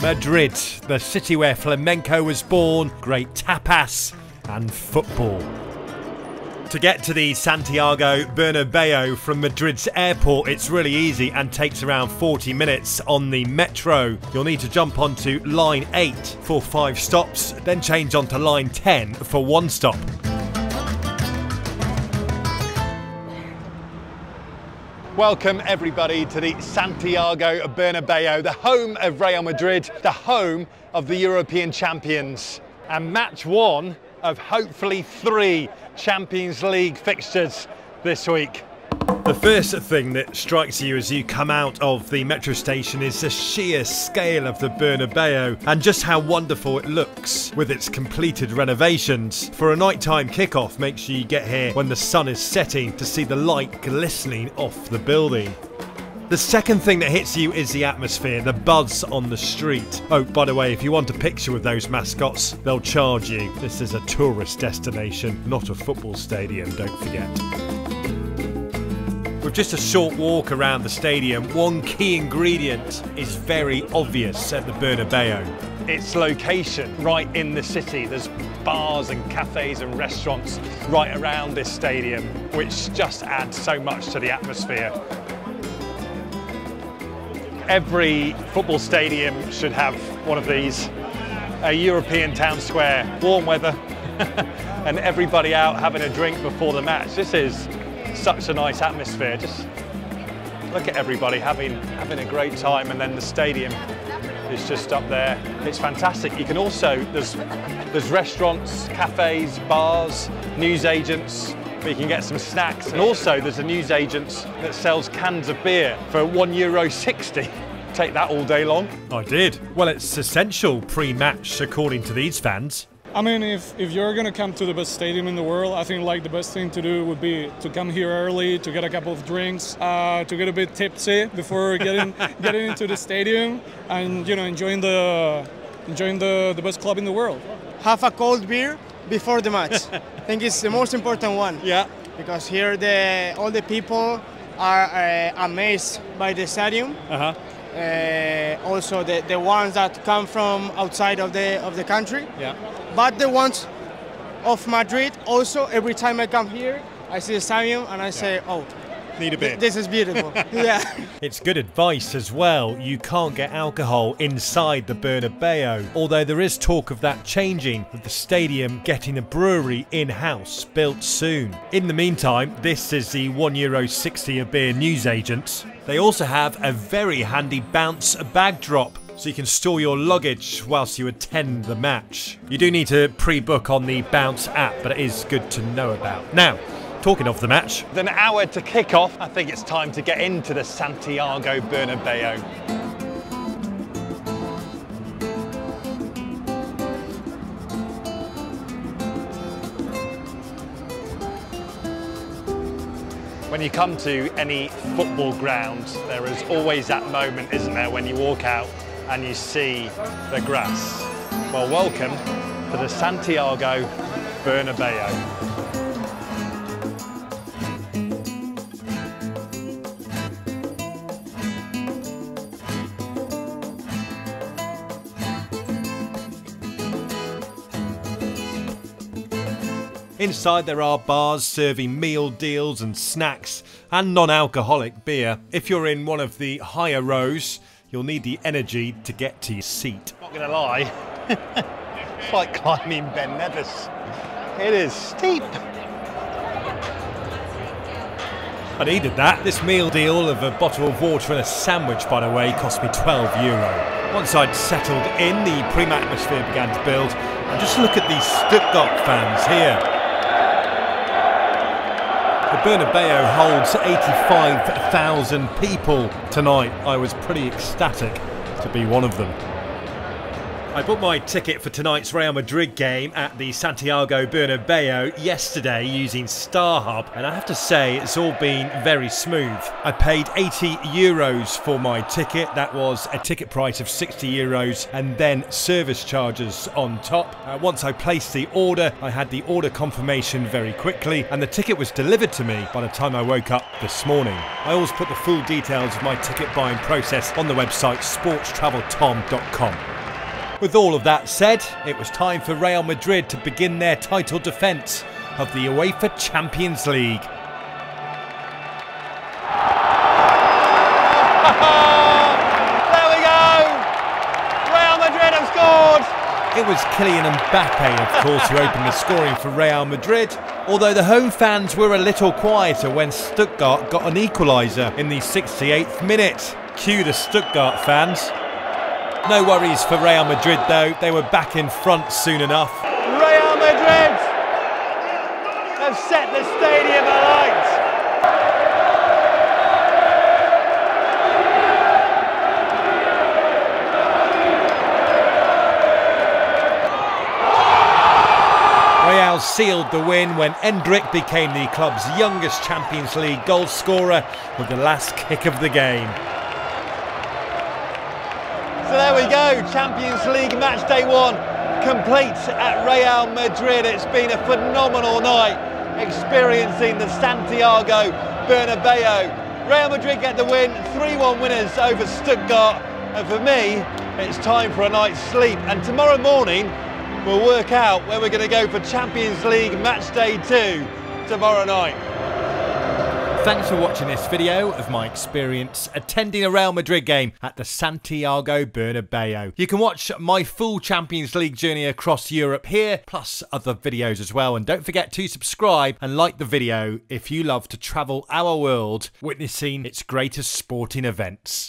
Madrid, the city where flamenco was born, great tapas and football. To get to the Santiago Bernabeu from Madrid's airport, it's really easy and takes around 40 minutes on the metro. You'll need to jump onto line 8 for 5 stops, then change onto line 10 for 1 stop. Welcome everybody to the Santiago Bernabeu, the home of Real Madrid, the home of the European champions, and match 1 of hopefully 3 Champions League fixtures this week. The first thing that strikes you as you come out of the metro station is the sheer scale of the Bernabeu and just how wonderful it looks with its completed renovations. For a nighttime kickoff, make sure you get here when the sun is setting to see the light glistening off the building. The second thing that hits you is the atmosphere, the buzz on the street. Oh, by the way, if you want a picture with those mascots, they'll charge you. This is a tourist destination, not a football stadium, don't forget. With just a short walk around the stadium, one key ingredient is very obvious at the Bernabeu. Its location, right in the city. There's bars and cafes and restaurants right around this stadium, which just adds so much to the atmosphere. Every football stadium should have one of these. A European town square, warm weather, and everybody out having a drink before the match. This is such a nice atmosphere. Just look at everybody having a great time, and then the stadium is just up there. It's fantastic. You can also, there's restaurants, cafes, bars, newsagents, where you can get some snacks, and also there's a newsagent that sells cans of beer for €1.60. Take that all day long. I did. Well, it's essential pre-match according to these fans. I mean, if you're gonna come to the best stadium in the world, I think like the best thing to do would be to come here early, to get a couple of drinks, to get a bit tipsy before getting into the stadium, and enjoying the best club in the world. Have a cold beer before the match. I think it's the most important one. Yeah. Because here all the people are amazed by the stadium. Also the ones that come from outside of the country. Yeah. But the ones of Madrid also, every time I come here, I see the stadium and I say, oh, need a bit. This is beautiful. Yeah. It's good advice as well. You can't get alcohol inside the Bernabeu, although there is talk of that changing, with the stadium getting a brewery in-house built soon. In the meantime, this is the €1.60 a beer newsagents. They also have a very handy bounce bag drop, so you can store your luggage whilst you attend the match. You do need to pre-book on the Bounce app, but it is good to know about. Now, talking of the match, with an hour to kick off, I think it's time to get into the Santiago Bernabeu. When you come to any football ground, there is always that moment, isn't there, when you walk out and you see the grass. Well, welcome to the Santiago Bernabeu. Inside there are bars serving meal deals and snacks and non-alcoholic beer. If you're in one of the higher rows, you'll need the energy to get to your seat. Not gonna lie, it's like climbing Ben Nevis. It is steep. I needed that. This meal deal of a bottle of water and a sandwich, by the way, cost me €12. Once I'd settled in, the pre-match atmosphere began to build. And just look at these Stuttgart fans here. The Bernabeu holds 85,000 people tonight. I was pretty ecstatic to be one of them. I booked my ticket for tonight's Real Madrid game at the Santiago Bernabeu yesterday using StarHub, and I have to say it's all been very smooth. I paid €80 for my ticket. That was a ticket price of €60 and then service charges on top. Once I placed the order, I had the order confirmation very quickly, and the ticket was delivered to me by the time I woke up this morning. I always put the full details of my ticket buying process on the website sportstraveltom.com. With all of that said, it was time for Real Madrid to begin their title defence of the UEFA Champions League. There we go! Real Madrid have scored! It was Kylian Mbappe, of course, who opened the scoring for Real Madrid, although the home fans were a little quieter when Stuttgart got an equaliser in the 68th minute. Cue the Stuttgart fans. No worries for Real Madrid though, they were back in front soon enough. Real Madrid have set the stadium alight. Real sealed the win when Endrick became the club's youngest Champions League goal scorer with the last kick of the game. So there we go, Champions League match day 1 complete at Real Madrid. It's been a phenomenal night experiencing the Santiago Bernabeu. Real Madrid get the win, 3-1 winners over Stuttgart, and for me it's time for a night's sleep, and tomorrow morning we'll work out where we're going to go for Champions League match day 2 tomorrow night. Thanks for watching this video of my experience attending a Real Madrid game at the Santiago Bernabeu. You can watch my full Champions League journey across Europe here, plus other videos as well. And don't forget to subscribe and like the video if you love to travel our world, witnessing its greatest sporting events.